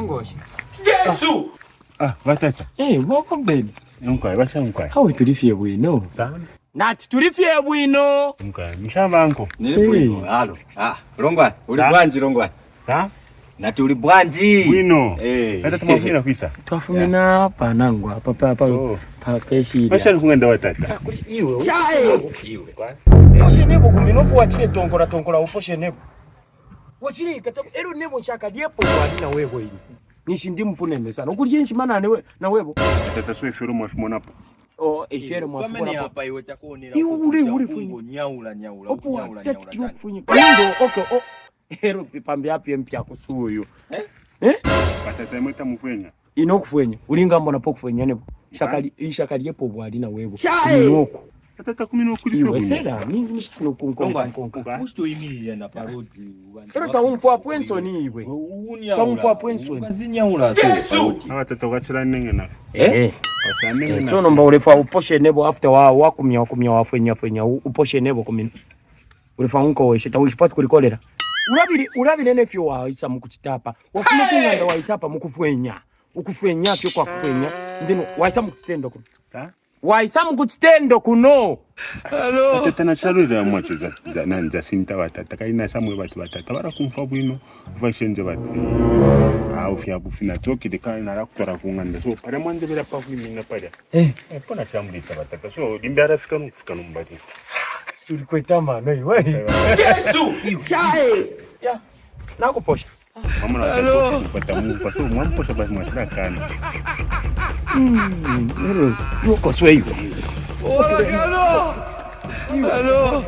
Kongoshi. Jesu! Batata. Hey, welcome baby. Nkwai basha nkwai. How tulifie bwino? Sawa. Nati tulifie bwino. Nkwai mshamba anko. Nilibwino. Halo. Rongwa. Uli bwanji Rongwa. Sawa. Nati uli bwanji. Bwino. Hata tumafuna kwisa. Twafumina panangu hapa pa peshi. Basha nkungenda batata. Iwe. Iwe. Poshe nebo kuminofu wachile tonkora uposhe nebo. Wachile katabu ero nebo nshaka diepo walina wewe hili. Nishi ndimu punene sana. Ukuli yenshi mana na wewe. Batata so efero mwafumonapo. Efero mwafumonapo. Kwa mani hapa iwe takuonera. Ule funyi. Nyaula. Opo tati kinukufunyi. Ndo okay. Ero pipambi api mpya kusuyo. Batata mweta mufenya. Inokufenya. Ulinga mbona pokufenya nebo. Shakali yepo bwalina wewe. Inoko. Batata kumino kulifio Iwe bwino. seda. Nini kunkonga. Usto imilia na parodi. Ero taumfua pwenso ni iwe. Taumfua pwenso ni. Kazinyaula. Jesu! Batata wakachira nengena. So nomba ulefa uposhe nebo after wakumya wafenya uposhe nebo kumina. Ulefa unko weshe tawishipatu kulikolera. Ulabi nene fyo wa isa mkuchitapa. Wafuna kunganda wa isapa mukufwenya. Ukufwenya kyo kwa kufwenya. Ndino wa isa mkuchitendo kuno. Wa isa mkuchitendo kuno. Hello. Batata na charura mwachiza. Nanja sinta batata. Kaina samwe batata. Bara kumfa bwino. Vashenje bati. Ufya bufina toki de kana rakutora kunganda. So para mwande bela pafu mina pale. Pona shamulita batata. So limbara fika numbati. Tuli kwetama no wewe. Jesu! Ya. Nakuposha. Mama na kupata Mungu kwa sababu mwamposha basi mwashira kana. Yuko sweyo. Hello.